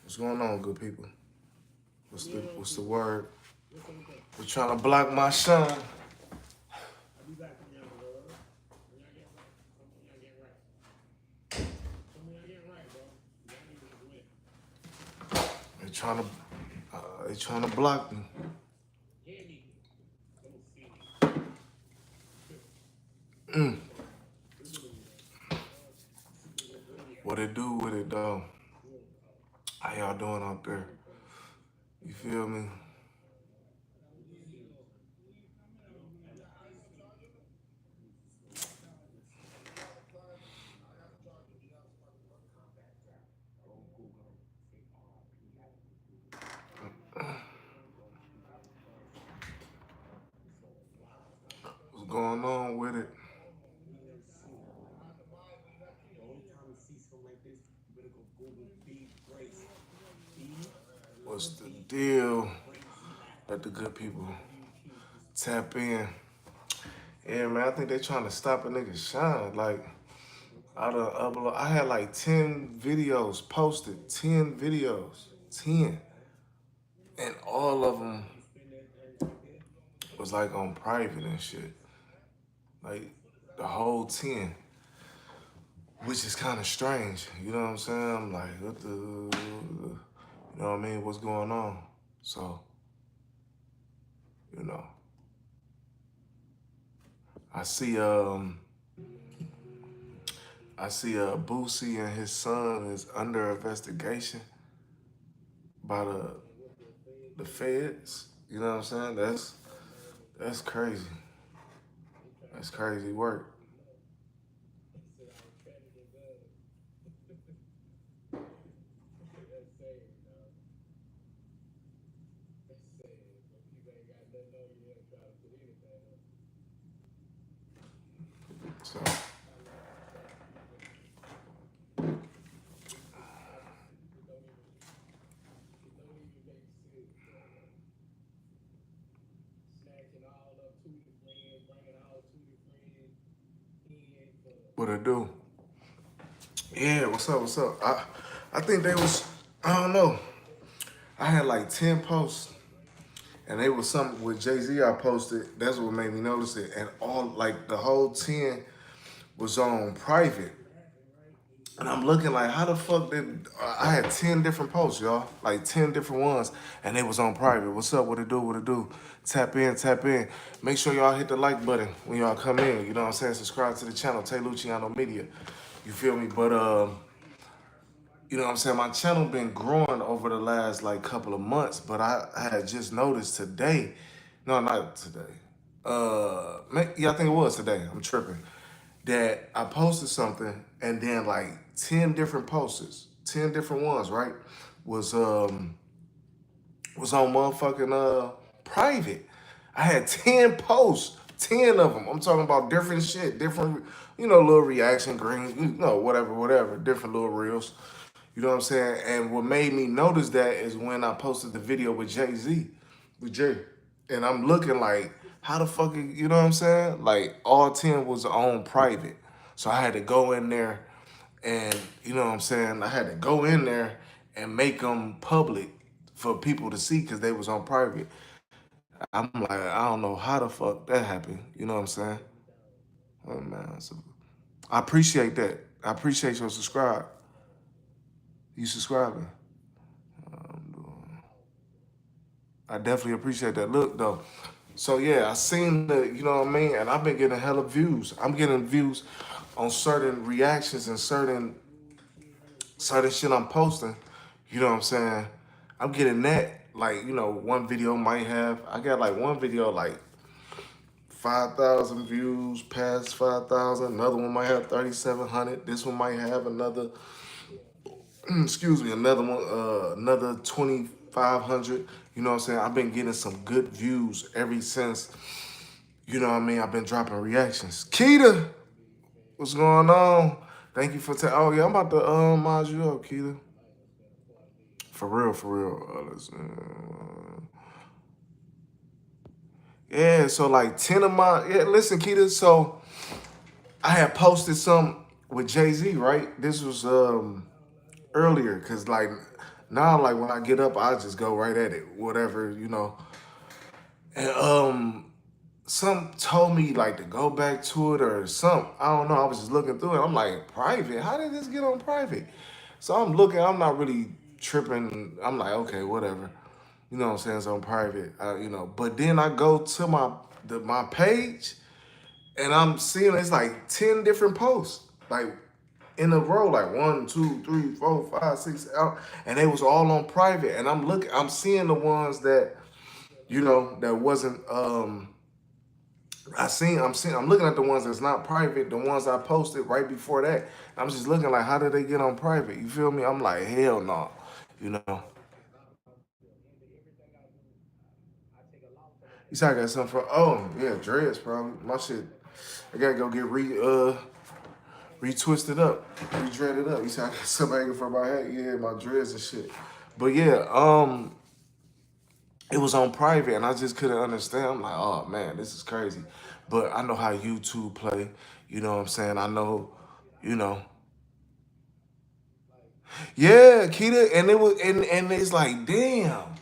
What's going on, good people? What's the word? We're trying to block my shine. They're trying to block me. What it do? What it do? How y'all doing out there? You feel me? What's going on with it? What's the deal? Let the good people tap in. Yeah, man, I think they trying to stop a nigga shine. Like, I had like 10 videos posted, 10 videos, 10. And all of them was like on private and shit. Like, the whole 10. Which is kind of strange, you know what I'm saying? I'm like, you know what I mean? What's going on? So, you know, I see Boosie and his son is under investigation by the feds. You know what I'm saying? That's crazy. That's crazy work. So. What I do? Yeah, what's up? What's up? I think they was, I don't know. I had like 10 posts, and they was something with Jay-Z I posted. That's what made me notice it. And all, like, the whole 10 was on private. And I'm looking like, how the fuck did, I had 10 different posts, y'all. Like 10 different ones, and they was on private. What's up? What it do? What it do? Tap in, tap in. Make sure y'all hit the like button when y'all come in. You know what I'm saying? Subscribe to the channel, Tay Luciano Media. You feel me? But, you know what I'm saying? My channel been growing over the last like couple of months, but I had just noticed today, no, not today. Yeah, I think it was today. I'm tripping. That I posted something and then like 10 different posters, 10 different ones, right? Was was on motherfucking private. I had 10 posts, 10 of them. I'm talking about different shit, different, little reaction greens, whatever, different little reels. You know what I'm saying? And what made me notice that is when I posted the video with Jay-Z, with Jay. And I'm looking like, how the fuck, you know what I'm saying? Like, all 10 was on private. So I had to go in there and, you know what I'm saying? I had to go in there and make them public for people to see because they was on private. I'm like, I don't know how the fuck that happened. You know what I'm saying? Oh, man. So I appreciate that. I appreciate your subscribe. You subscribing? I definitely appreciate that look though. So yeah, I seen the, you know what I mean, and I've been getting hella views. I'm getting views on certain reactions and certain shit I'm posting. You know what I'm saying? I'm getting that. Like, one video might have, I got like one video like 5,000 views, past 5,000. Another one might have 3,700. This one might have another, excuse me, another one, another 2,500. You know what I'm saying? I've been getting some good views ever since, you know what I mean? I've been dropping reactions. Keita, what's going on? Thank you for, oh yeah, I'm about to mod you up, Keita. For real, for real. Yeah, so like 10 of my, yeah, listen, Keita, so I had posted some with Jay-Z, right? This was earlier, cause like Now, like when I get up, I just go right at it, whatever, you know. And some told me like to go back to it or something. I don't know. I was just looking through it. I'm like, private? How did this get on private? So I'm looking. I'm not really tripping. I'm like, okay, whatever. You know what I'm saying? It's on private. You know. But then I go to my page, and I'm seeing it's like 10 different posts, like in a row, like 1, 2, 3, 4, 5, 6, out, and they was all on private. And I'm seeing the ones that that wasn't. I'm looking at the ones that's not private, the ones I posted right before that. I'm just looking like, how did they get on private? You feel me? I'm like, hell no, you know. You said I got something for? Oh yeah, dreads, probably. My shit. I gotta go get retwisted up, re-dreaded up. You said I got something hanging from my head. Yeah, my dreads and shit. But yeah, it was on private, and I just couldn't understand. I'm like, oh man, this is crazy. But I know how YouTube play. You know what I'm saying? I know, you know. Yeah, Keita, and it was, and it's like, damn,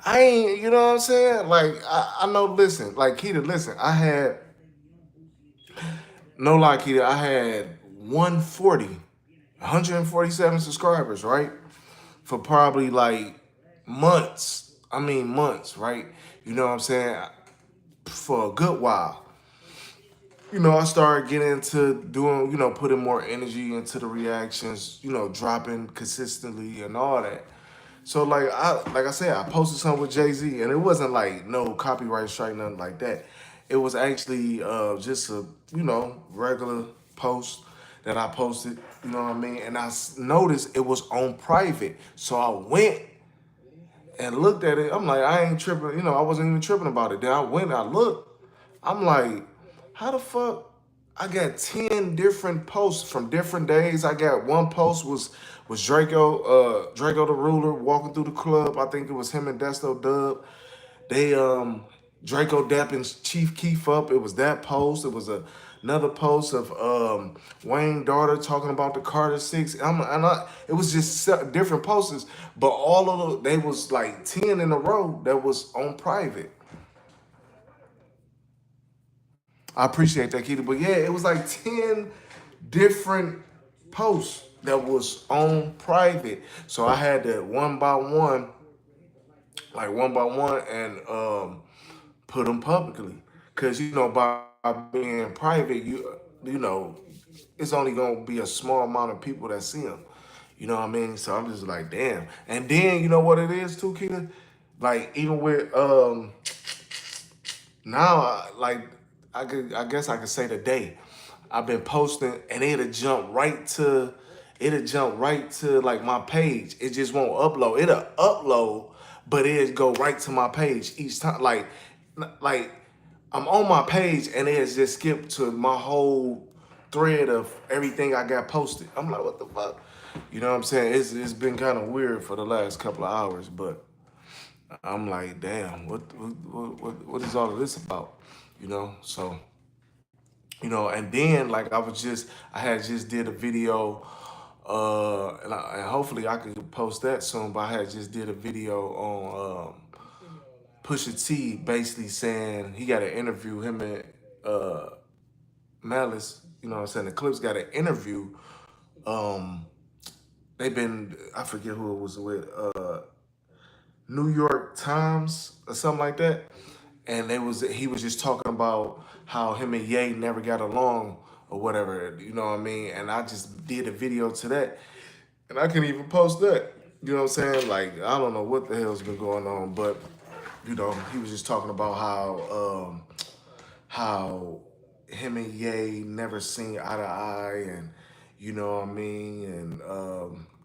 I ain't, you know what I'm saying? Like, I know. Listen, like Keita, listen, I had no lie, Keita, I had 140, 147 subscribers, right? For probably like months. I mean months, right? You know what I'm saying? For a good while. I started getting into doing, putting more energy into the reactions, dropping consistently and all that. So like I said, I posted something with Jay-Z, and it wasn't like no copyright strike, nothing like that. It was actually just a, regular post that I posted, you know what I mean? And noticed it was on private. So I went and looked at it. I'm like, I ain't tripping, I wasn't even tripping about it. Then I went, I looked, I'm like, how the fuck? I got 10 different posts from different days. I got one post was Draco the Ruler walking through the club. I think it was him and Desto Dub. They Draco dapping Chief Keef up. It was that post. It was another post of Wayne daughter talking about the Carter Six. It was just different posters, but all of they was like 10 in a row that was on private. I appreciate that, Keita. But yeah, it was like 10 different posts that was on private. So I had to one by one, and put them publicly. Cause by being private, you know, it's only gonna be a small amount of people that see them. You know what I mean? So I'm just like, damn. And then you know what it is too, Keita? Like even with now, I guess I could say today, I've been posting, and it'll jump right to like my page. It just won't upload. It'll upload, but it'll go right to my page each time. Like I'm on my page, and it's just skipped to my whole thread of everything I got posted. I'm like, what the fuck? You know what I'm saying? It's been kind of weird for the last couple of hours, but I'm like, damn, what is all of this about? So and then like I had just did a video, and hopefully I could post that soon. But I had just did a video on Pusha T, basically saying he got an interview, him and Malice. You know what I'm saying? The Clipse got an interview. Um, they've been, I forget who it was with. New York Times or something like that. And he was just talking about how him and Ye never got along or whatever, you know what I mean? And I just did a video to that. And I couldn't even post that. You know what I'm saying? Like, I don't know what the hell's been going on, but he was just talking about how him and Ye never seen eye to eye, and you know what I mean, and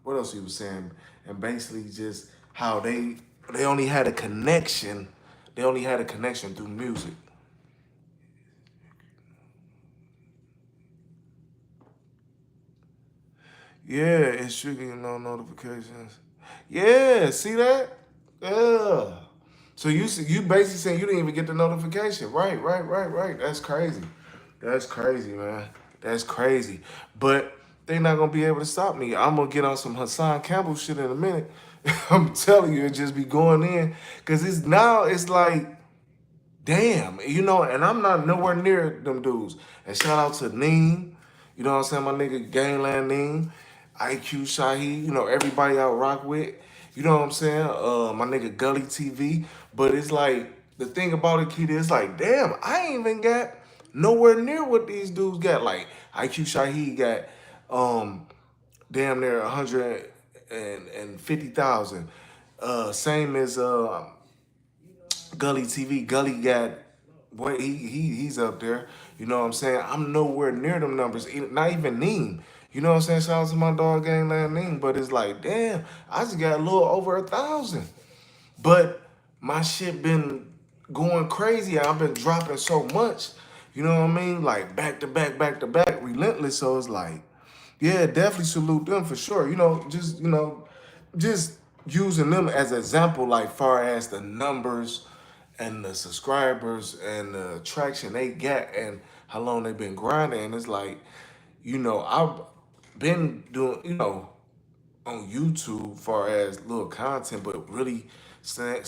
what else he was saying, and basically just how they only had a connection, through music. Yeah, it's triggering no notifications. Yeah, see that? Yeah. So you basically saying you didn't even get the notification. Right. That's crazy. That's crazy, man. That's crazy. But they not gonna be able to stop me. I'm gonna get on some Hassan Campbell shit in a minute. I'm telling you, it just be going in. Cause it's like, damn, and I'm not nowhere near them dudes. And shout out to Neem, you know what I'm saying? My nigga Gangland Neem, IQ Shahi, everybody I rock with, you know what I'm saying? My nigga Gully TV. But it's like, the thing about it, Keita, it's like, damn, I ain't even got nowhere near what these dudes got. Like, IQ Shahi got damn near 150,000. Same as Gully TV. Gully got what he's up there. You know what I'm saying? I'm nowhere near them numbers. Not even Neem. You know what I'm saying? Shout out to my dog Gangland Neem. But it's like, damn, I just got a little over 1,000. But my shit been going crazy. I've been dropping so much. You know what I mean? Like back to back, relentless. So it's like, yeah, definitely salute them for sure. Just using them as an example, like far as the numbers and the subscribers and the traction they get and how long they've been grinding. And it's like, I've been doing, on YouTube far as little content, but really staying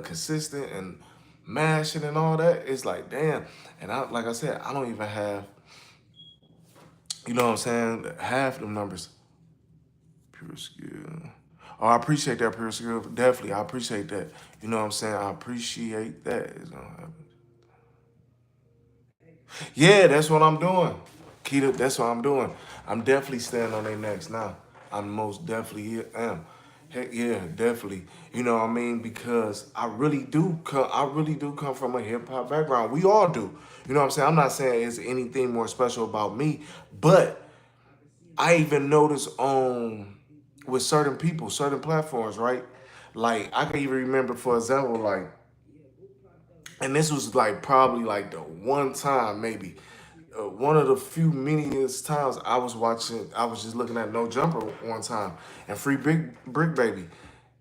consistent and mashing and all that. It's like, damn. And like I said, I don't even have, you know what I'm saying, half them numbers. Pure skill. Oh, I appreciate that, pure skill. Definitely, I appreciate that. You know what I'm saying? I appreciate that. It's gonna happen. Yeah, that's what I'm doing. Keita, that's what I'm doing. I'm definitely standing on their necks now. I most definitely am. Heck yeah, definitely. You know what I mean? Because I really do come from a hip hop background. We all do. You know what I'm saying? I'm not saying it's anything more special about me, but I even notice on with certain people, certain platforms, right? Like I can even remember, for example, like, and this was like probably like the one time, maybe one of the few manyest times I was just looking at No Jumper one time and Free Big Brick Baby,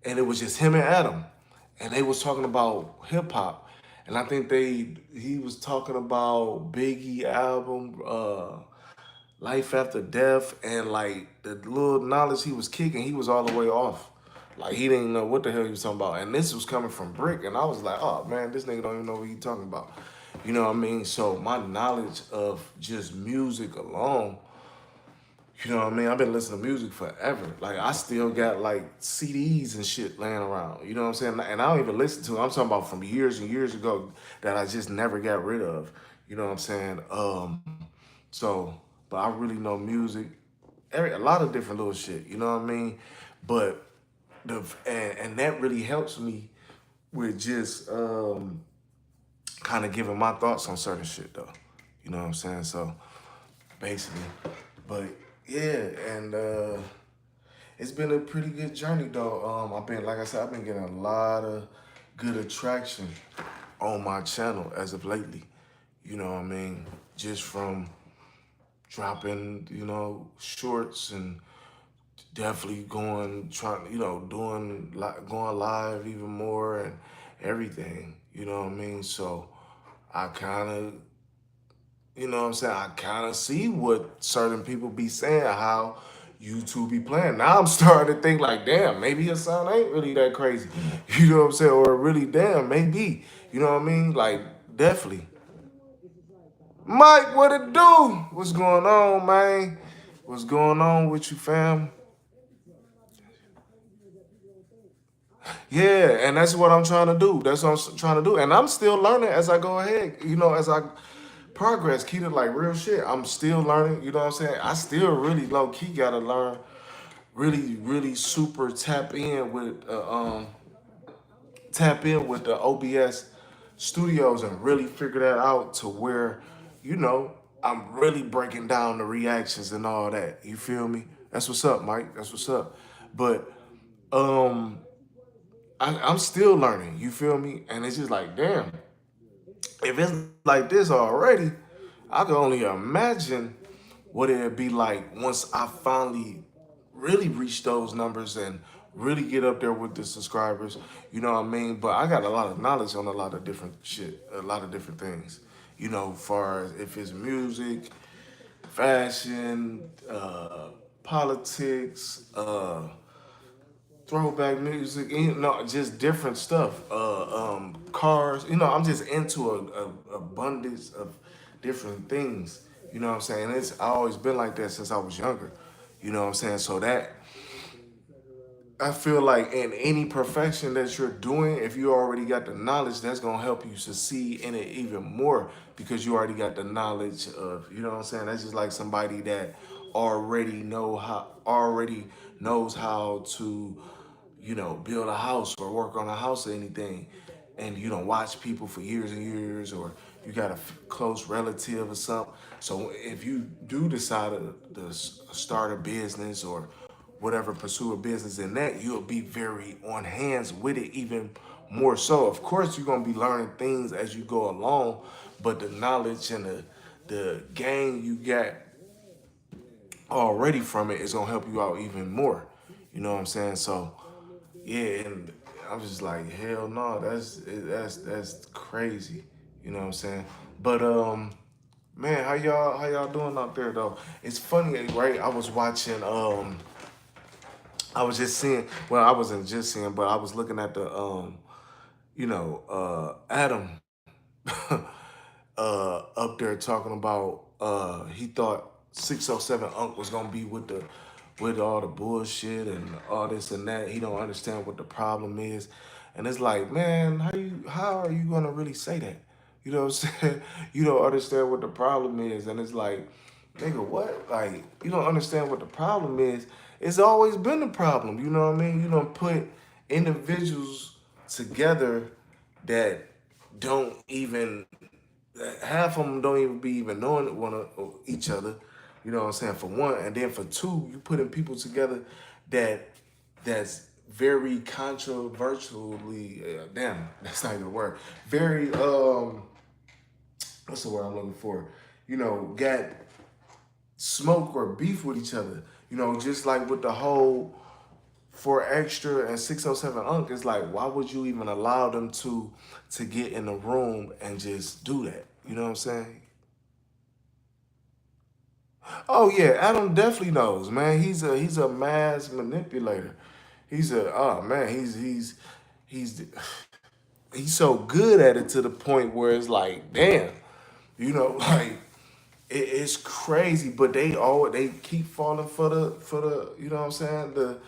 and it was just him and Adam, and they was talking about hip hop, and I think he was talking about Biggie album, Life After Death, and like the little knowledge he was kicking, he was all the way off. Like he didn't know what the hell he was talking about. And this was coming from Brick, and I was like, oh man, this nigga don't even know what he talking about. You know what I mean? So my knowledge of just music alone, you know what I mean? I've been listening to music forever. Like I still got like CDs and shit laying around. You know what I'm saying? And I don't even listen to it. I'm talking about from years and years ago that I just never got rid of. You know what I'm saying? So, but I really know music, a lot of different little shit. You know what I mean? But and that really helps me with just kind of giving my thoughts on certain shit though. You know what I'm saying? So basically, but yeah, and it's been a pretty good journey though. I've been, like I said, I've been getting a lot of good attraction on my channel as of lately. You know what I mean? Just from dropping, shorts and definitely going live even more and everything. You know what I mean? So I kind of, you know what I'm saying? I kind of see what certain people be saying, how YouTube be playing. Now I'm starting to think like, damn, maybe your sound ain't really that crazy. You know what I'm saying? Or really, damn, maybe. You know what I mean? Like, definitely. Mike, what it do? What's going on, man? What's going on with you, fam? Yeah, and that's what I'm trying to do. That's what I'm trying to do. And I'm still learning as I go ahead, as I progress. Keep it like real shit. I'm still learning, you know what I'm saying? I still really low key gotta learn, really, really super tap in with the OBS studios and really figure that out to where, you know, I'm really breaking down the reactions and all that. You feel me? That's what's up, Mike. That's what's up. But um I'm still learning, you feel me? And it's just like, damn, if it's like this already, I can only imagine what it'd be like once I finally really reach those numbers and really get up there with the subscribers. You know what I mean? But I got a lot of knowledge on a lot of different shit, a lot of different things. Far as if it's music, fashion, politics, throwback music, you know, just different stuff. Cars, you know, I'm just into a abundance of different things. You know what I'm saying? It's I always been like that since I was younger. You know what I'm saying? So that I feel like in any profession that you're doing, if you already got the knowledge, that's gonna help you succeed in it even more because you already got the knowledge of, you know what I'm saying? That's just like somebody that already knows how to, you know, build a house or work on a house or anything, and you don't watch people for years and years, or you got a close relative or something. So if you do decide to start a business or whatever, pursue a business in that, you'll be very on hands with it even more so. Of course, you're gonna be learning things as you go along, but the knowledge and the gain you got already from it is gonna help you out even more. You know what I'm saying? So yeah, and I was just like, hell no, that's crazy. You know what I'm saying? But man, how y'all doing out there though? It's funny, right? I was just seeing, well, I wasn't just seeing, but I was looking at the Adam up there talking about he thought 607 Unc was gonna be with all the bullshit and all this and that. He don't understand what the problem is. And it's like, man, how are you gonna really say that? You know what I'm saying? You don't understand what the problem is. And it's like, nigga, what? Like, you don't understand what the problem is. It's always been the problem. You know what I mean? You don't put individuals together that don't even half of them don't even be even knowing each other. You know what I'm saying? For one, and then for two, you putting people together that's very controversially. Damn, that's not even a word. Very what's the word I'm looking for? You know, got smoke or beef with each other. You know, just like with the whole for extra and 607 Unc, it's like, why would you even allow them to get in the room and just do that? You know what I'm saying? Oh yeah, Adam definitely knows, man. He's a mass manipulator. Oh man, he's he's so good at it to the point where it's like, damn, you know, like it's crazy. But they keep falling for the you know what I'm saying, the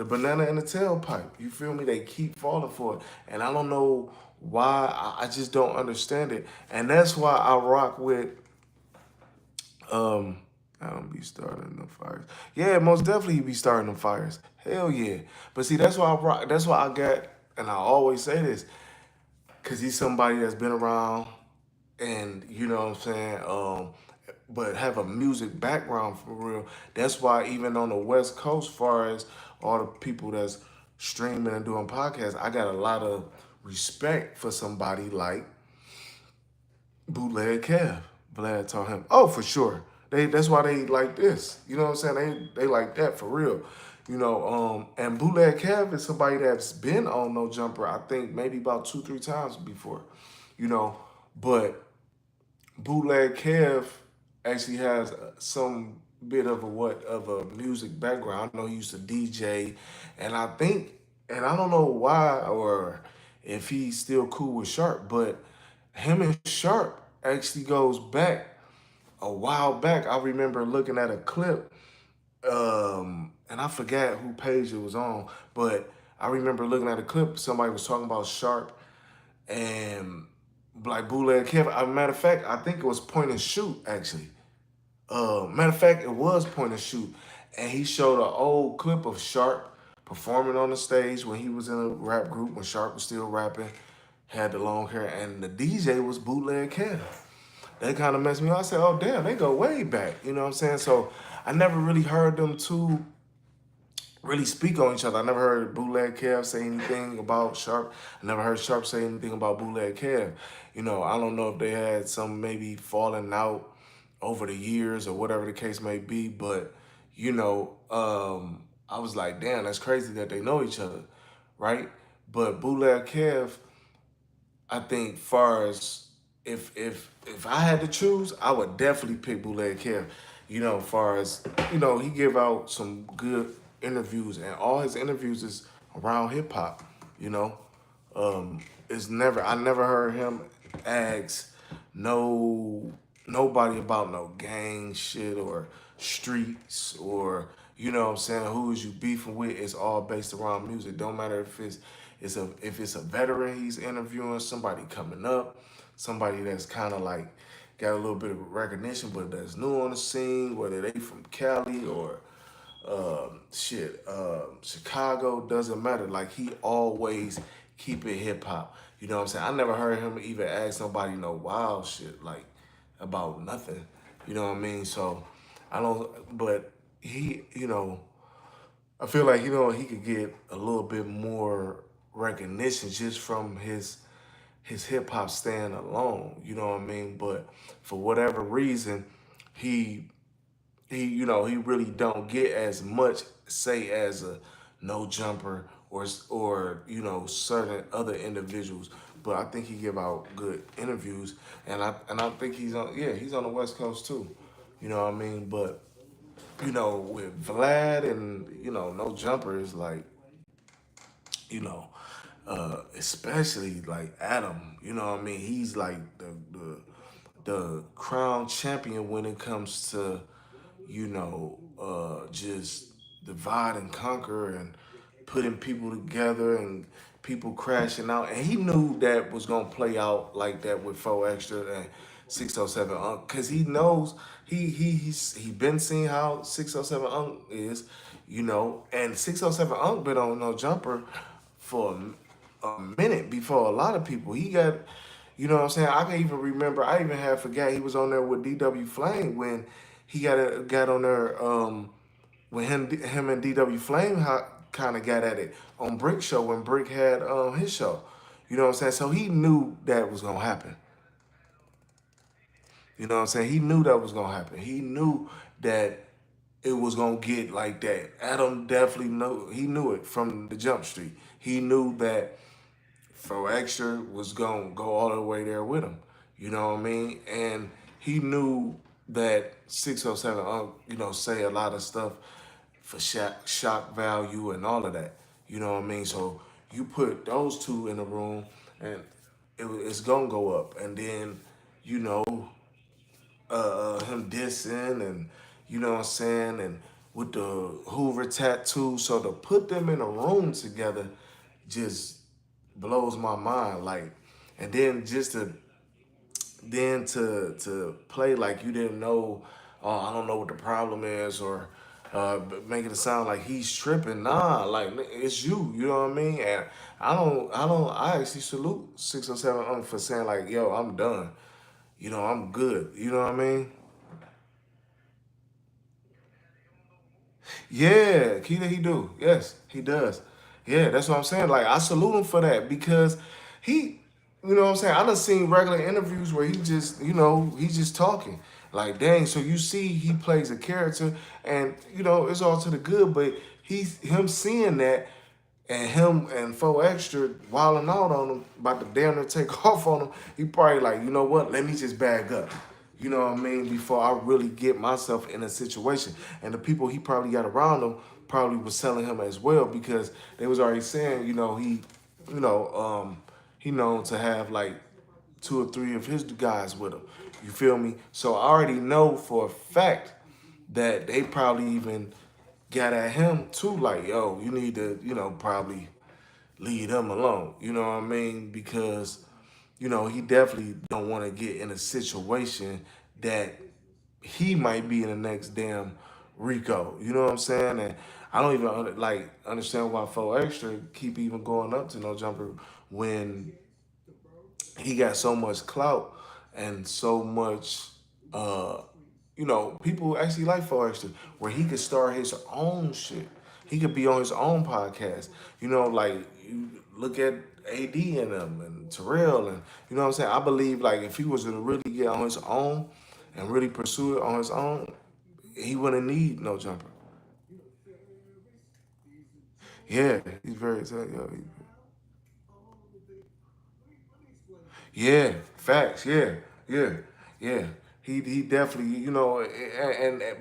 banana in the tailpipe. You feel me? They keep falling for it, and I don't know why. I just don't understand it, and that's why I rock with um. I don't be starting no fires. Yeah, most definitely be starting them fires. Hell yeah. But see, that's why I rock. That's why I got, and I always say this, cause he's somebody that's been around, and you know what I'm saying. But have a music background for real. That's why even on the West Coast, far as all the people that's streaming and doing podcasts, I got a lot of respect for somebody like Bootleg Kev. Vlad taught him. Oh, for sure. That's why they like this. You know what I'm saying? They like that for real. You know, and Bootleg Kev is somebody that's been on No Jumper, I think maybe about 2, 3 times before. You know, but Bootleg Kev actually has some bit of a music background. I know he used to DJ, and I think, and I don't know why or if he's still cool with Sharp, but him and Sharp actually goes back a while back. I remember looking at a clip, and I forgot who page it was on, but I remember looking at a clip. Somebody was talking about Sharp and like Bootleg Kev. Matter of fact, I think it was Point and Shoot actually. Matter of fact, it was Point and Shoot, and he showed an old clip of Sharp performing on the stage when he was in a rap group when Sharp was still rapping, had the long hair, and the DJ was Bootleg Kev. That kind of messed me up. I said, oh damn, they go way back. You know what I'm saying? So I never really heard them two really speak on each other. I never heard Bootleg Kev say anything about Sharp. I never heard Sharp say anything about Bootleg Kev. You know, I don't know if they had some maybe falling out over the years or whatever the case may be, but you know, I was like, damn, that's crazy that they know each other, right? But Bootleg Kev, I think far as if I had to choose, I would definitely pick Bootleg Kev. You know, far as you know, he give out some good interviews, and all his interviews is around hip hop. You know, it's never I never heard him ask no nobody about no gang shit or streets or you know what I'm saying, who is you beefing with. It's all based around music. Don't matter if it's a veteran he's interviewing, somebody coming up, somebody that's kind of like got a little bit of recognition but that's new on the scene, whether they from Cali or Chicago, doesn't matter. Like he always keep it hip hop. You know what I'm saying? I never heard him even ask nobody no wild shit like about nothing. You know what I mean? So I don't. But he, I feel like he could get a little bit more recognition just from his hip hop stand alone. You know what I mean? But for whatever reason, he he really don't get as much say as a no jumper or certain other individuals. But I think he give out good interviews, and I think he's on the West Coast too. You know what I mean? But with Vlad and no jumper is like you know especially like Adam. You know what I mean? He's like the crown champion when it comes to just divide and conquer and putting people together and people crashing out. And he knew that was gonna play out like that with 4 Extra and 607 Unk, cause he knows he been seeing how 607 Unk is, and 607 Unk been on no jumper for a minute before a lot of people. He got, what I'm saying? I can even remember, I even had forgot he was on there with DW Flame when he got on there when him and DW Flame kind of got at it on Brick Show when Brick had his show. You know what I'm saying? So he knew that was gonna happen. You know what I'm saying? He knew that was gonna happen. He knew that it was gonna get like that. Adam definitely knew. He knew it from the jump street. He knew that 4 Extra was gonna go all the way there with him. You know what I mean? And he knew that 607 say a lot of stuff for shock value and all of that. You know what I mean? So you put those two in the room and it's gonna go up. And then, you know, him dissing and you know what I'm saying, and with the Hoover tattoo. So to put them in a room together just blows my mind. Like, and then just to play like you didn't know, oh, I don't know what the problem is, or making it sound like he's tripping. Nah, like it's you. You know what I mean? And I actually salute 607 for saying like, yo, I'm done. I'm good. You know what I mean? Yeah, Keita, he do. Yes, he does. Yeah, that's what I'm saying. Like, I salute him for that because he, you know what I'm saying? I done seen regular interviews where he just, he's just talking. Like, dang, so you see he plays a character and, it's all to the good, but him seeing that and him and 4 Extra wilding out on him, about to damn near take off on him, he probably like, you know what, let me just bag up. You know what I mean? Before I really get myself in a situation. And the people he probably got around him probably was telling him as well because they was already saying, he known to have like 2 or 3 of his guys with him. You feel me? So I already know for a fact that they probably even got at him too, like, yo, you need to, probably leave them alone. You know what I mean? Because, he definitely don't want to get in a situation that he might be in the next damn Rico. You know what I'm saying? And I don't even understand why 4 Extra keep even going up to no jumper when he got so much clout and so much people actually like 4 Extra, where he could start his own shit. He could be on his own podcast. Like you look at AD and them and Terrell and you know what I'm saying? I believe like if he was to really get on his own and really pursue it on his own, he wouldn't need no jumper. Yeah, he's very yeah, facts. Yeah, yeah, yeah. He definitely,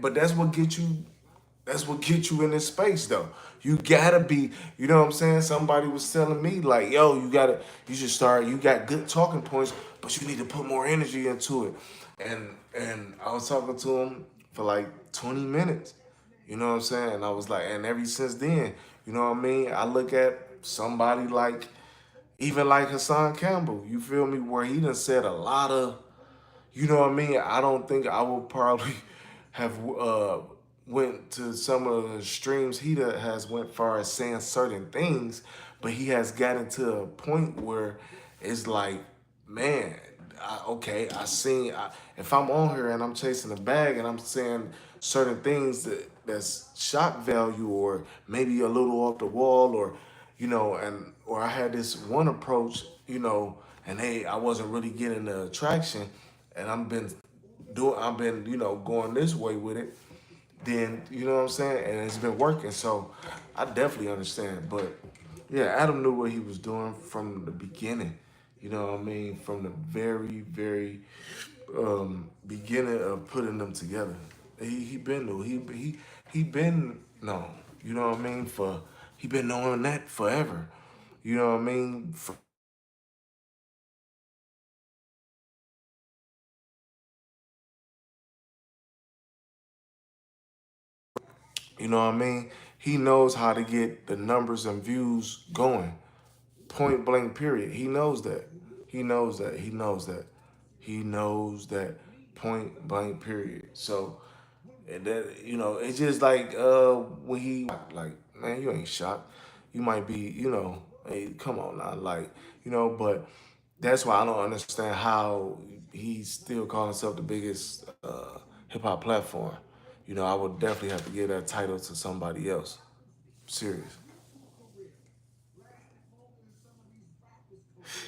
but that's what gets you. That's what gets you in this space though. You gotta be, you know what I'm saying? Somebody was telling me, like, yo, you should start, you got good talking points, but you need to put more energy into it. And I was talking to him for like 20 minutes. You know what I'm saying? And I was like, and ever since then, you know what I mean? I look at somebody like, even like Hassan Campbell, you feel me, where he done said a lot of, you know what I mean? I don't think I would probably have went to some of the streams he has went far as saying certain things, but he has gotten to a point where it's like, man, okay, if I'm on here and I'm chasing a bag and I'm saying certain things that's shock value or maybe a little off the wall or, you know, and or I had this one approach, you know, and hey, I wasn't really getting the attraction, and I've been, you know, going this way with it, then you know what I'm saying, and it's been working. So I definitely understand. But yeah, Adam knew what he was doing from the beginning. You know what I mean? From the very, very beginning of putting them together. He been knew. He been no. You know what I mean? He been knowing that forever. You know what I mean? You know what I mean? He knows how to get the numbers and views going. Point blank period. He knows that. He knows that. He knows that. He knows that. Point blank period. So and that, you know, it's just like when he like, man, you ain't shocked. You might be, you know, hey, come on now, like, you know, but that's why I don't understand how he's still calling himself the biggest hip hop platform. You know, I would definitely have to give that title to somebody else. Serious.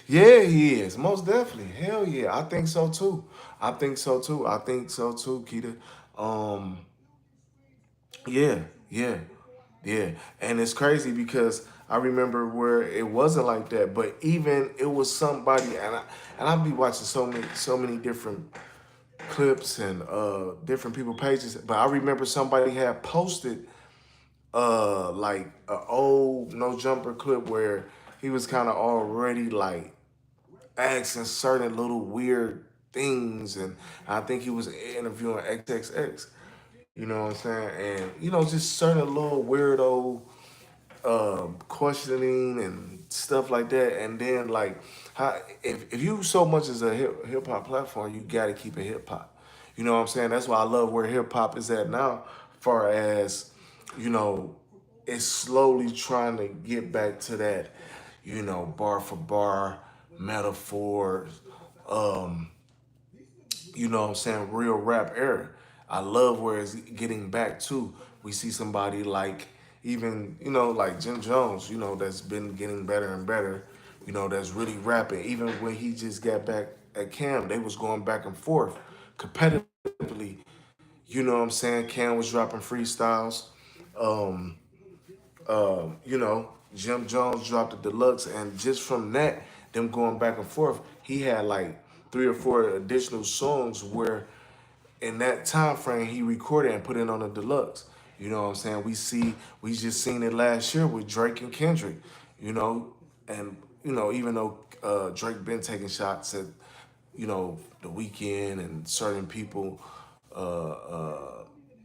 Yeah, he is. Most definitely. Hell yeah. I think so too. I think so too. I think so too, Keita. Um, yeah, yeah, yeah. And it's crazy because I remember where it wasn't like that, but even it was somebody and I'd be watching so many different clips and different people pages, but I remember somebody had posted like a old No Jumper clip where he was kind of already like asking certain little weird things, and I think he was interviewing XXX. You know what I'm saying? And you know, just certain little weirdo questioning and stuff like that. And then like, how if you so much as a hip hop platform, you got to keep it hip hop. You know what I'm saying? That's why I love where hip hop is at now, far as you know, it's slowly trying to get back to that, you know, bar for bar metaphors, um, you know what I'm saying, real rap era. I love where it's getting back to. We see somebody like even, you know, like Jim Jones, you know, that's been getting better and better, you know, that's really rapping. Even when he just got back at Cam, they was going back and forth competitively. You know what I'm saying? Cam was dropping freestyles. Um, you know, Jim Jones dropped the deluxe, and just from that, them going back and forth, he had like 3 or 4 additional songs where in that time frame he recorded and put it on the deluxe. You know what I'm saying? We just seen it last year with Drake and Kendrick, you know, and you know, even though Drake been taking shots at, you know, the weekend and certain people,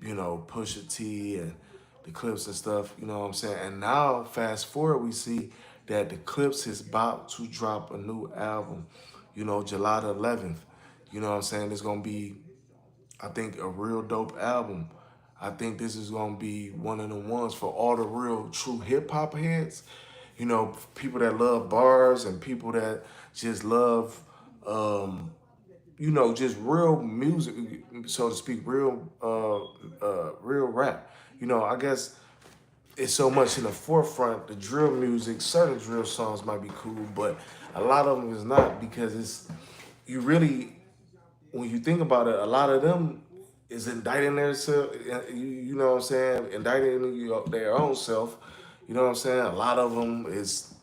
you know, Pusha T and the Clipse and stuff, you know what I'm saying? And now, fast forward, we see that the Clipse is about to drop a new album, you know, July the 11th. You know what I'm saying? It's gonna be, I think, a real dope album. I think this is gonna be one of the ones for all the real true hip hop heads. You know, people that love bars and people that just love, you know, just real music, so to speak, real rap. You know, I guess it's so much in the forefront. The drill music, certain drill songs might be cool, but a lot of them is not because it's you really when you think about it, a lot of them is indicting themselves. You know what I'm saying? Indicting their own self. You know what I'm saying? A lot of them is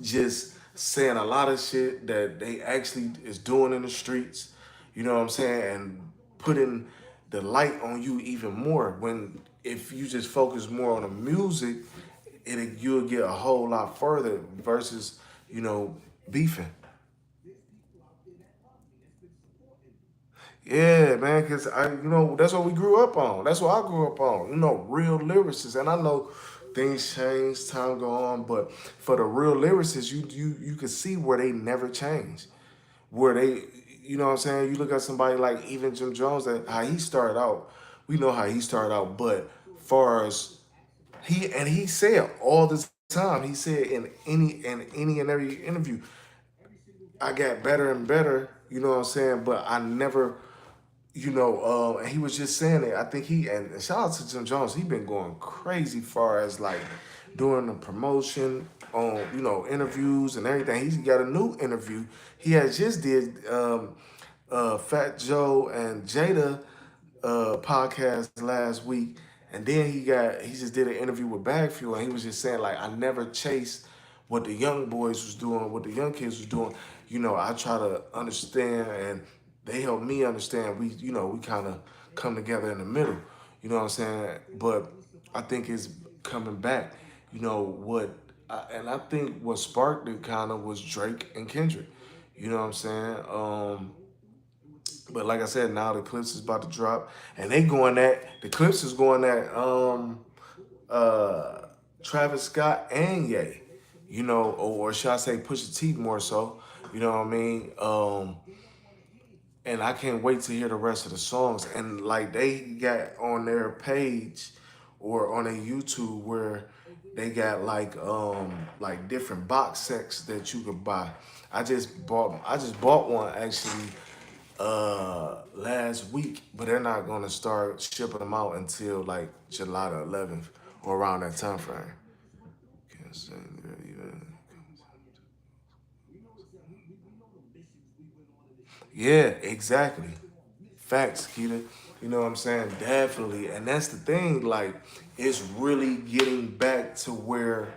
just saying a lot of shit that they actually is doing in the streets. You know what I'm saying? And putting the light on you even more when if you just focus more on the music, you'll get a whole lot further versus, beefing. Yeah, man, because that's what we grew up on. That's what I grew up on. Real lyricists, and I know things change, time go on, but for the real lyricists, you can see where they never change, where they, what I'm saying. You look at somebody like even Jim Jones, that how he started out. We know how he started out, but far as he said all the time, he said in any and every interview, I got better and better. You know what I'm saying, but I never and he was just saying it. I think and shout out to Jim Jones. He been going crazy far as like doing the promotion on interviews and everything. He's got a new interview. He has just did Fat Joe and Jada podcast last week, and then he just did an interview with Bag Fuel, and he was just saying like I never chased what the young boys was doing, what the young kids was doing. I try to understand, and they help me understand. We kind of come together in the middle. You know what I'm saying? But I think it's coming back. And I think what sparked it kind of was Drake and Kendrick. You know what I'm saying? But like I said, now the Clipse is about to drop, and they going at the Clipse is going at uh, Travis Scott and Ye. Or should I say Pusha T more so? You know what I mean? And I can't wait to hear the rest of the songs. And like they got on their page or on their YouTube where they got like different box sets that you could buy. I just bought one actually last week, but they're not gonna start shipping them out until like July the 11th or around that time frame. Can't say that either. Yeah, exactly. Facts, Keita. You know what I'm saying? Definitely. And that's the thing, like, it's really getting back to where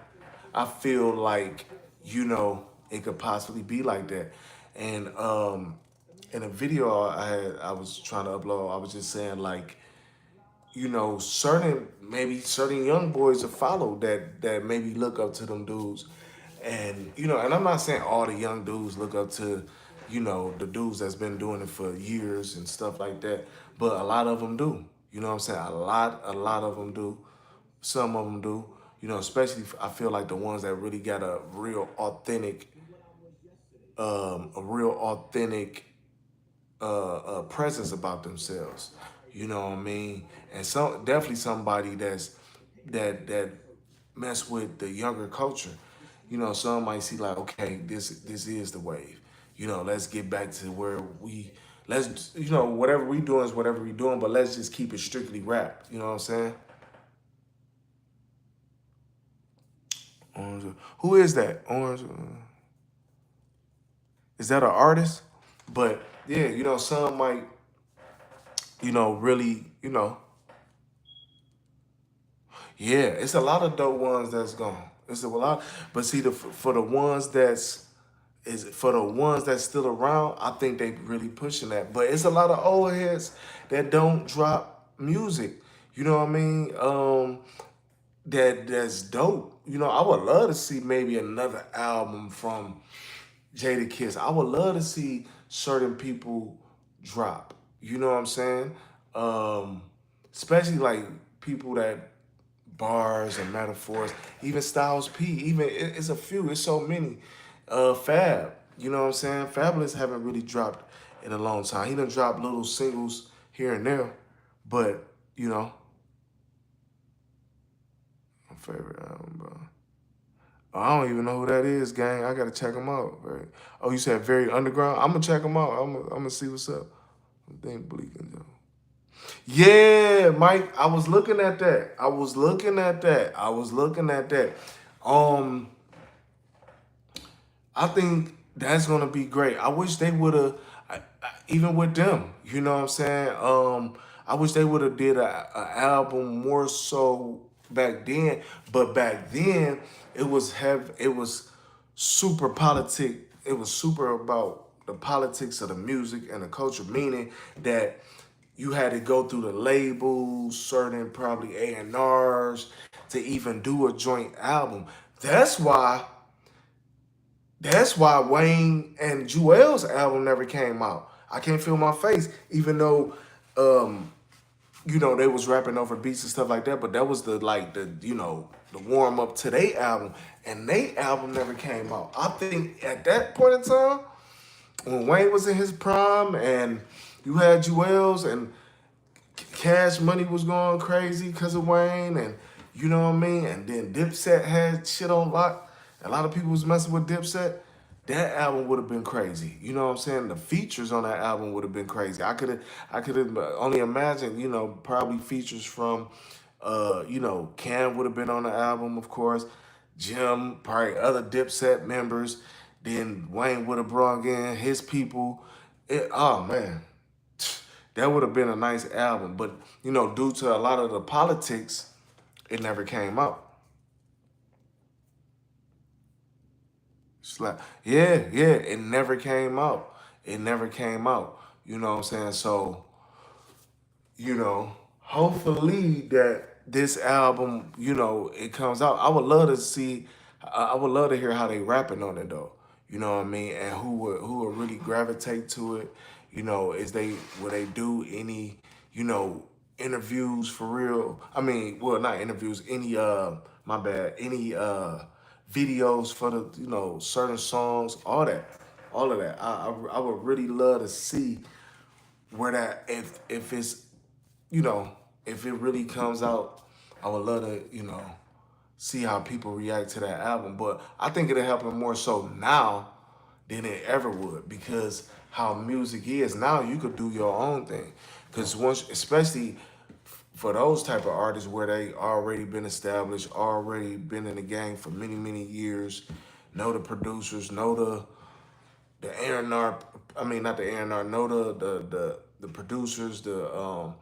I feel like, it could possibly be like that. And in a video I was trying to upload, I was just saying like, certain young boys to follow that maybe look up to them dudes. And and I'm not saying all the young dudes look up to, the dudes that's been doing it for years and stuff like that. But a lot of them do. You know what I'm saying? A lot of them do. Some of them do. Especially I feel like the ones that really got a real authentic presence about themselves. You know what I mean? And definitely somebody that mess with the younger culture. Some might see like, okay, this is the wave. Let's get back to where let's whatever we doing is whatever we doing, but let's just keep it strictly rap. You know what I'm saying? Orange. Who is that? Orange. Is that an artist? But yeah, some might, really, yeah, it's a lot of dope ones that's gone. It's a lot, but see, for the ones that's still around, I think they really pushing that. But it's a lot of old heads that don't drop music. You know what I mean? That's dope. I would love to see maybe another album from Jada Kiss. I would love to see certain people drop. You know what I'm saying? Um, Especially like people that bars and metaphors, even Styles P, even it's a few, it's so many. Fab, you know what I'm saying? Fabulous haven't really dropped in a long time. He done dropped little singles here and there, but my favorite album, bro. Oh, I don't even know who that is, gang. I gotta check him out. Right? Oh, you said very underground. I'm gonna check him out. I'm gonna see what's up. I think Bleak and Joe. Yeah, Mike. I was looking at that. Um, I think that's gonna be great. I wish they would have, even with them. You know what I'm saying? I wish they would have did a album more so back then. But back then, it was super politic. It was super about the politics of the music and the culture, meaning that you had to go through the labels, certain probably A&Rs to even do a joint album. That's why that's why Wayne and Jewel's album never came out. I Can't Feel My Face, even though um, they was rapping over beats and stuff like that, but that was the warm up to their album, and their album never came out. I think at that point in time, when Wayne was in his prime, and you had Jewels and Cash Money was going crazy because of Wayne, and you know what I mean, and then Dipset had shit on lock. A lot of people was messing with Dipset. That album would have been crazy. You know what I'm saying? The features on that album would have been crazy. I could have only imagined, probably features from, Cam would have been on the album, of course. Jim, probably other Dipset members. Then Wayne would have brought in his people. Oh man, that would have been a nice album. But due to a lot of the politics, it never came out. It's like, yeah, it never came out. It never came out. You know what I'm saying? So, hopefully that this album, it comes out. I would love to see, I would love to hear how they rapping on it though. You know what I mean? And who would really gravitate to it? Is they will they do any, interviews for real? I mean, well, not interviews, any my bad, any videos for the, certain songs, all of that. I would really love to see where that if it's you know if it really comes out. I would love to see how people react to that album. But I think it'll happen more so now than it ever would, because how music is now, you could do your own thing. Because once, especially for those type of artists where they already been established, already been in the game for many many years, know the producers, know the A&R, I mean not the A&R, know the producers, the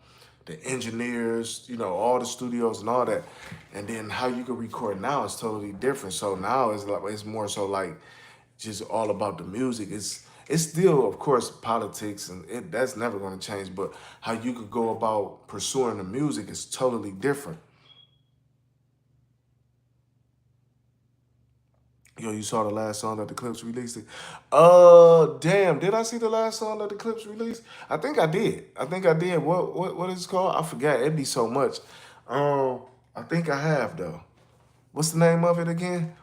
engineers, all the studios and all that. And then how you can record now is totally different. So now it's more so like just all about the music. It's still, of course, politics, and that's never going to change. But how you could go about pursuing the music is totally different. Yo, you saw the last song that the Clipse released? Damn, did I see the last song that the Clipse released? I think I did. I think I did. What is it called? I forgot. It'd be so much. I think I have though. What's the name of it again?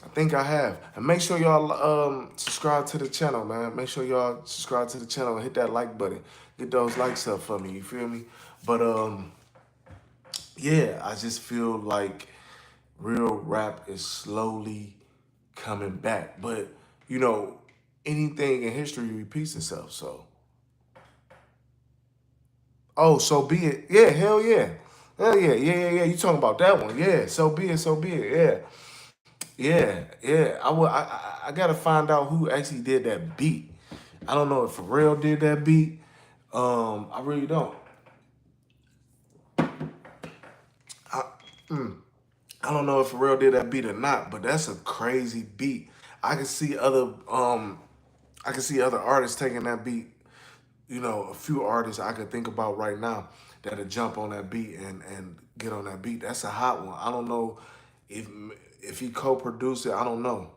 I think I have. And make sure y'all subscribe to the channel, man. Make sure y'all subscribe to the channel and hit that like button. Get those likes up for me. You feel me? But yeah, I just feel like real rap is slowly coming back. But, anything in history repeats itself. So, oh, so be it. Yeah, hell yeah. Hell yeah, yeah. You talking about that one. Yeah, so be it, so be it. Yeah. Yeah. I gotta find out who actually did that beat. I don't know if Pharrell did that beat. I really don't. I don't know if Pharrell did that beat or not, but that's a crazy beat. I can see other artists taking that beat. A few artists I could think about right now that'll jump on that beat and get on that beat. That's a hot one. I don't know if he co-produced it. I don't know,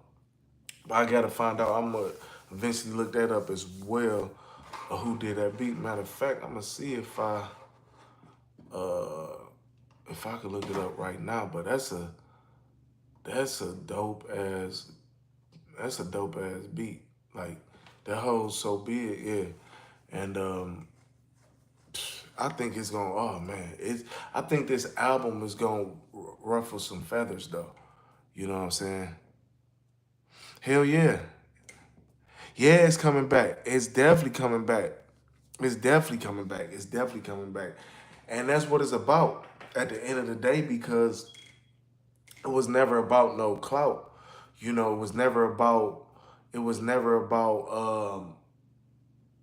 but I gotta find out. I'm gonna eventually look that up as well. Who did that beat? Matter of fact, I'm gonna see uh if I could look it up right now. But that's a dope ass beat. Like that whole so be it, yeah. And I think it's gonna. Oh man, I think this album is gonna ruffle some feathers though. You know what I'm saying? Hell yeah, yeah. It's coming back. It's definitely coming back. It's definitely coming back. It's definitely coming back. And that's what it's about at the end of the day, because it was never about no clout. It was never about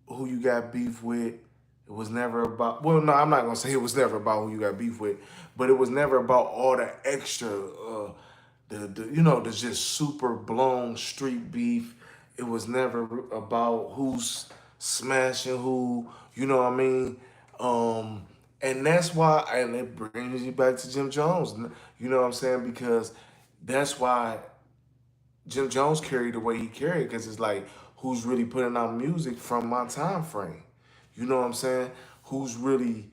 who you got beef with. It was never about, well, no, I'm not gonna say it was never about who you got beef with, but it was never about all the extra, the just super blown street beef. It was never about who's smashing who, you know what I mean? Um, and that's why, and it brings you back to Jim Jones. You know what I'm saying? Because that's why Jim Jones carried the way he carried, because it's like, who's really putting out music from my time frame? You know what I'm saying? Who's really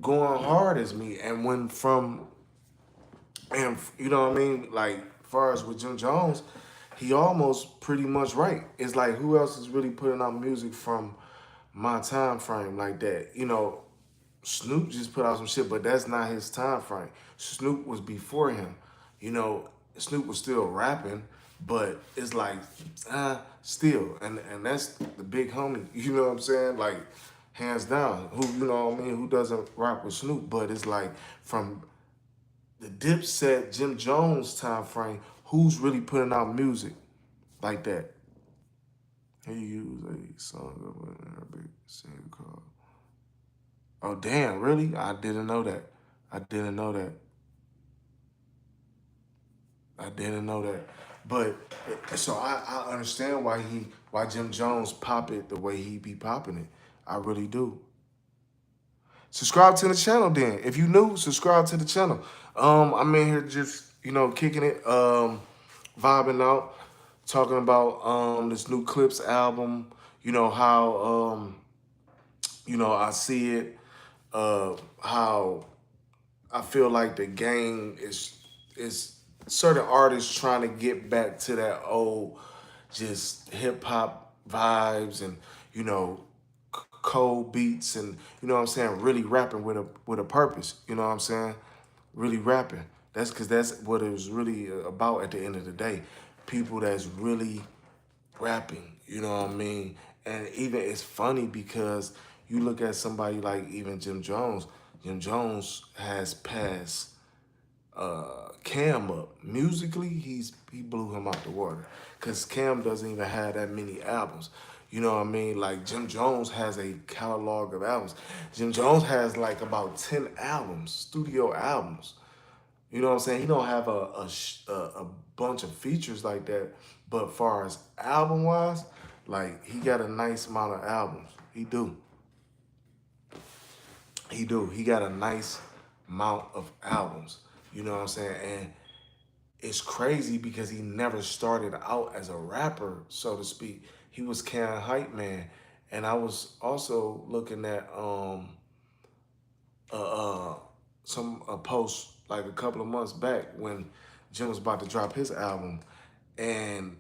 going hard as me? And when from, and you know what I mean? Like, far as with Jim Jones, he almost pretty much right. It's like, who else is really putting out music from my time frame like that? You know, Snoop just put out some shit, but that's not his time frame. Snoop was before him. You know, Snoop was still rapping, but it's like, still, and that's the big homie. You know what I'm saying? Like, hands down. Who, you know what I mean? Who doesn't rock with Snoop? But it's like, from the Dipset, Jim Jones time frame, who's really putting out music like that? He used a song of a big single called. Oh damn, really? I didn't know that. I didn't know that. I didn't know that. But so I understand why Jim Jones pop it the way he be popping it. I really do. Subscribe to the channel then. If you new, subscribe to the channel. I'm in here just, kicking it, vibing out, talking about this new Clipse album, how I see it, how I feel like the game is certain artists trying to get back to that old just hip hop vibes, and cold beats, and you know what I'm saying, really rapping with a purpose. You know what I'm saying? Really rapping. That's because that's what it was really about at the end of the day. People that's really rapping, you know what I mean? And even it's funny because you look at somebody like even Jim Jones. Jim Jones has passed Cam up. Musically, he blew him out the water. Cause Cam doesn't even have that many albums. You know what I mean? Like, Jim Jones has a catalog of albums. Jim Jones has like about 10 albums, studio albums. You know what I'm saying? He don't have a bunch of features like that, but far as album wise, like, he got a nice amount of albums. He do. He do. He got a nice amount of albums. You know what I'm saying? And it's crazy because he never started out as a rapper, so to speak. He was Can Hype Man. And I was also looking at uh, some a post like a couple of months back when Jim was about to drop his album, and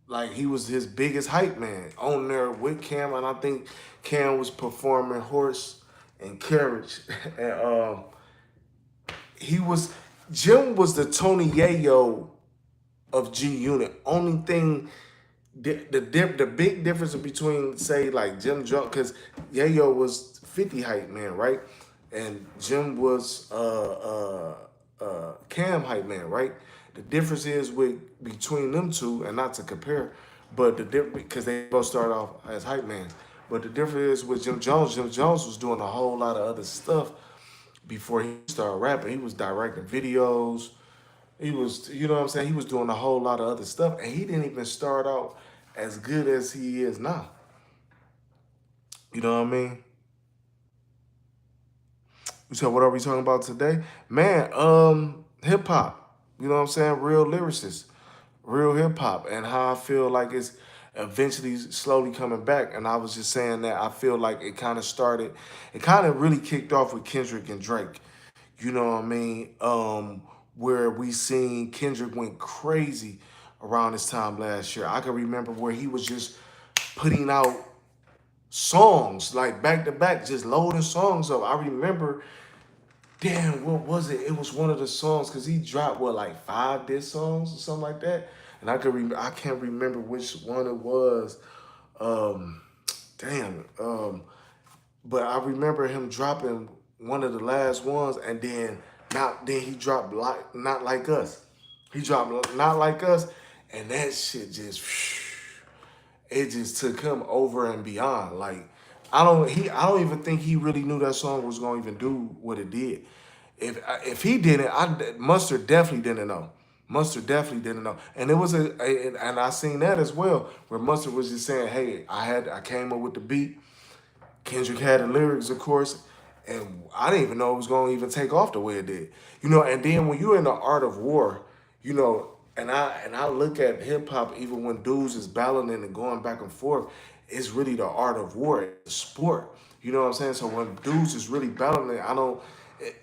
like, he was his biggest hype man on there with Cam, and I think Cam was performing Horse and Carriage, and he was Jim was the Tony Yayo of G Unit. Only thing, the big difference between, say, like Jim Jones, because Yayo was 50 hype man, right? And Jim was Cam hype man, right? The difference is with between them two, and not to compare, but the difference, because they both start off as hype man. But the difference is with Jim Jones. Jim Jones was doing a whole lot of other stuff before he started rapping. He was directing videos. He was, you know what I'm saying? He was doing a whole lot of other stuff, and he didn't even start out as good as he is now. You know what I mean? So what are we talking about today? Man, hip hop. You know what I'm saying? Real lyricists, real hip hop, and how I feel like it's eventually slowly coming back. And I was just saying that I feel like it kind of really kicked off with Kendrick and Drake. You know what I mean? Where we seen Kendrick went crazy around this time last year. I can remember where he was just putting out songs like back to back, just loading songs up. I remember, damn, what was it? It was one of the songs, because he dropped what, like 5 diss songs or something like that. And I can't remember which one it was. Um, damn. But I remember him dropping one of the last ones, and then he dropped like Not Like Us. He dropped Not Like Us, and that shit just, it just took him over and beyond. Like, I don't even think he really knew that song was gonna even do what it did. If he didn't, Mustard definitely didn't know. Mustard definitely didn't know, and it was and I seen that as well, where Mustard was just saying, "Hey, I came up with the beat. Kendrick had the lyrics, of course, And I didn't even know it was going to even take off the way it did. You know, and then when you're in the art of war, you know, and I look at hip hop even when dudes is battling and going back and forth, it's really the art of war, it's a sport. You know what I'm saying? So when dudes is really battling, I don't.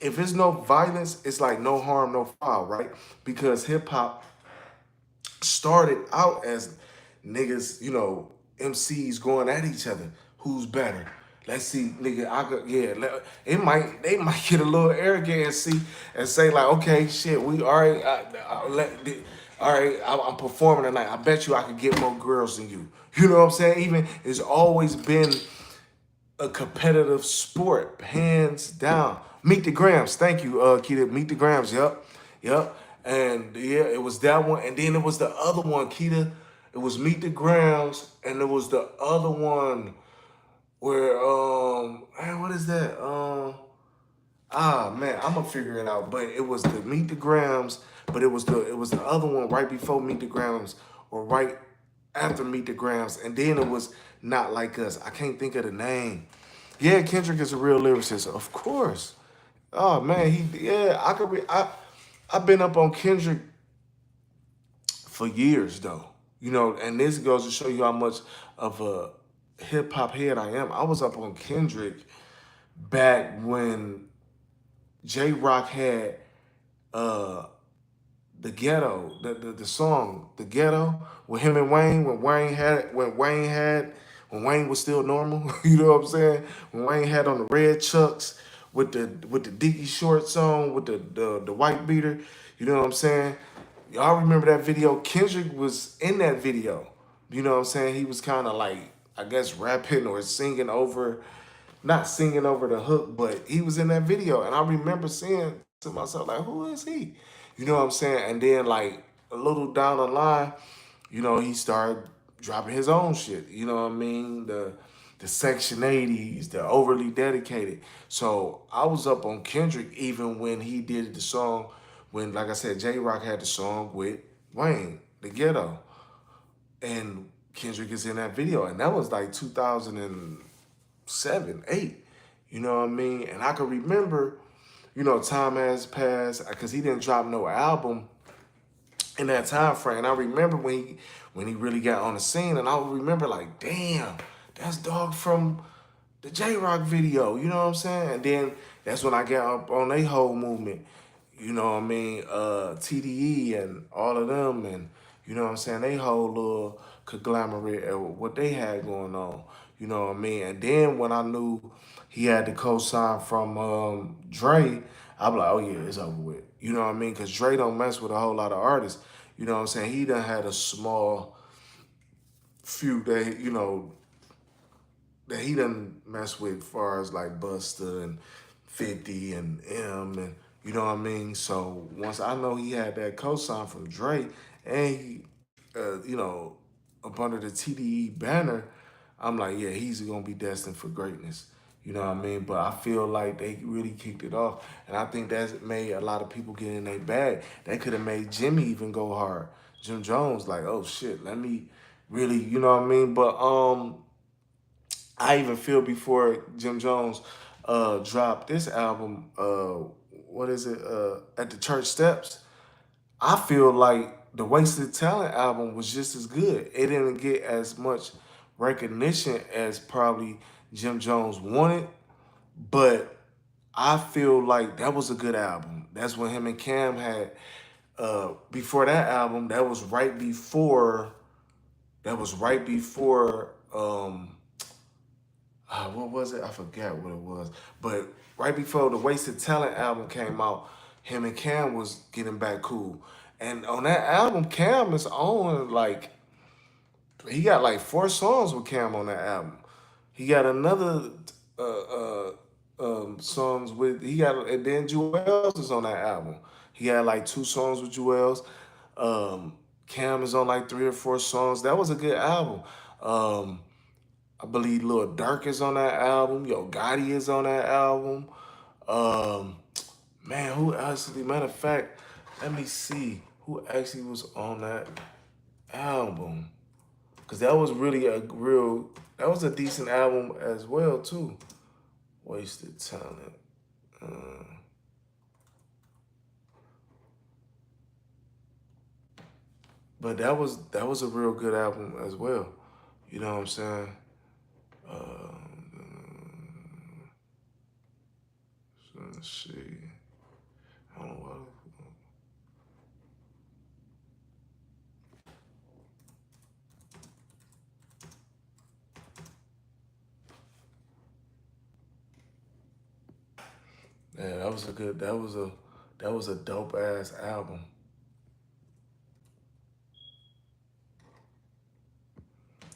If it's no violence, it's like no harm, no foul, right? Because hip hop started out as niggas, you know, MCs going at each other. Who's better? Let's see, nigga. I could, yeah. They might get a little arrogant and see and say like, okay, shit, we all right. All right, I'm performing tonight. I bet you I could get more girls than you. You know what I'm saying? Even it's always been a competitive sport, hands down. Meet the Grams. Thank you, Keita. Meet the Grams. Yep. Yep. And yeah, it was that one. And then it was the other one, Keita. It was Meet the Grams. And it was the other one where, man, what is that? Man, I'm gonna figure it out. But it was the Meet the Grams, but it was the other one right before Meet the Grams or right after Meet the Grams, and then it was Not Like Us. I can't think of the name. Yeah, Kendrick is a real lyricist, of course. Oh man, yeah, I could I've been up on Kendrick for years though. You know, and this goes to show you how much of a hip hop head I am. I was up on Kendrick back when J Rock had uh the ghetto, the song, the ghetto, with him and Wayne, when Wayne was still normal, you know what I'm saying? When Wayne had on the red chucks with the dicky shorts on, with the white beater, you know what I'm saying? Y'all remember that video? Kendrick was in that video. You know what I'm saying? He was kind of like, I guess, rapping or singing over, not singing over the hook, but he was in that video. And I remember saying to myself, like, who is he? You know what I'm saying? And then, like, a little down the line, you know, he started dropping his own shit. You know what I mean? The Section 80s, the Overly Dedicated. So I was up on Kendrick even when he did the song, when, like I said, J Rock had the song with Wayne, The Ghetto. And Kendrick is in that video. And that was like 2007, 8. You know what I mean? And I can remember, you know, time has passed because he didn't drop no album in that time frame. I remember when he really got on the scene, and I would remember like, damn, that's dog from the J Rock video. You know what I'm saying? And then that's when I got up on they whole movement. You know what I mean? TDE and all of them, and you know what I'm saying? They whole little conglomerate of what they had going on. You know what I mean? And then when I knew he had the co-sign from Dre, I'm like, oh yeah, it's over with. You know what I mean? Because Dre don't mess with a whole lot of artists. You know what I'm saying? He done had a small few that, you know, that he done mess with as far as like Busta and 50 and M and you know what I mean? So once I know he had that cosign from Drake and he, you know, up under the TDE banner, I'm like, yeah, he's gonna be destined for greatness. You know what I mean? But I feel like they really kicked it off. And I think that's made a lot of people get in their bag. That could have made Jimmy even go hard. Jim Jones, like, oh shit, let me really, you know what I mean? But I even feel before Jim Jones dropped this album, what is it, At the Church Steps, I feel like the Wasted Talent album was just as good. It didn't get as much recognition as probably Jim Jones wanted, but I feel like that was a good album. That's when him and Cam had, before that album, that was right before, what was it? I forgot what it was. But right before the Wasted Talent album came out, him and Cam was getting back cool. And on that album, Cam is on like, he got like 4 songs with Cam on that album. He got another songs with, and then Jewels is on that album. He had like 2 songs with Jewels. Cam is on like 3 or 4 songs. That was a good album. I believe Lil Durk is on that album. Yo Gotti is on that album. Um, Man, who actually? Matter of fact, let me see who actually was on that album. Cause that was really that was a decent album as well too. Wasted Talent. Uh, but that was a real good album as well. You know what I'm saying? Let's see. I don't know what. Yeah, that was a good. That was a dope ass album.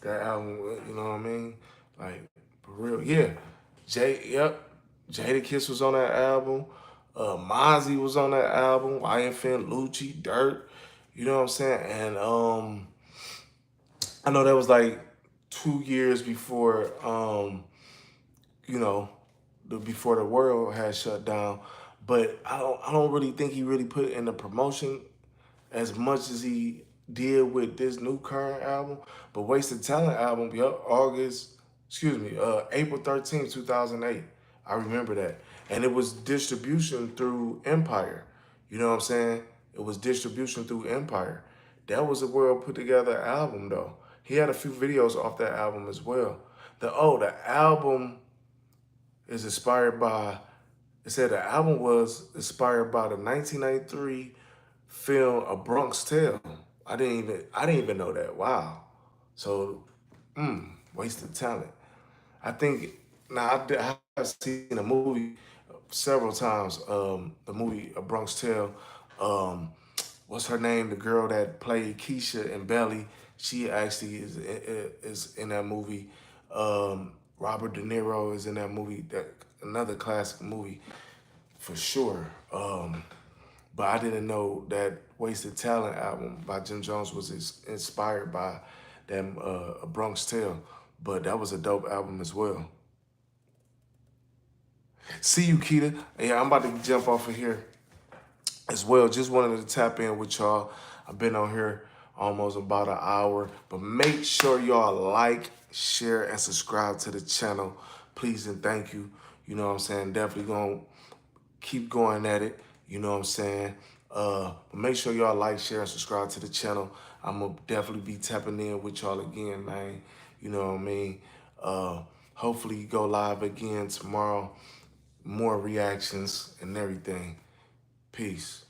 That album, you know what I mean? Like for real, yeah. Yep. Jada Kiss was on that album. Mozzie was on that album. YFN, Lucci, Dirt. You know what I'm saying? And I know that was like 2 years before you know, before the world had shut down. But I don't really think he really put in the promotion as much as he did with this new current album. But Wasted Talent album, yup, April 13th, 2008. I remember that. And it was distribution through Empire. You know what I'm saying? It was distribution through Empire. That was a well put together album though. He had a few videos off that album as well. The album is inspired by, it said the album was inspired by the 1993 film A Bronx Tale. I didn't even know that. Wow. So, wasted talent. I think now I have seen a movie several times. The movie A Bronx Tale. Um, what's her name? The girl that played Keisha in Belly. She actually is in that movie. Robert De Niro is in that movie. That another classic movie for sure. But I didn't know that Wasted Talent album by Jim Jones was inspired by that A Bronx Tale. But that was a dope album as well. See you, Keita. Yeah, I'm about to jump off of here as well. Just wanted to tap in with y'all. I've been on here almost about an hour. But make sure y'all like, share, and subscribe to the channel. Please and thank you. You know what I'm saying? Definitely gonna keep going at it. You know what I'm saying? But make sure y'all like, share, and subscribe to the channel. I'm gonna definitely be tapping in with y'all again, man. You know what I mean? Hopefully go live again tomorrow. More reactions and everything. Peace.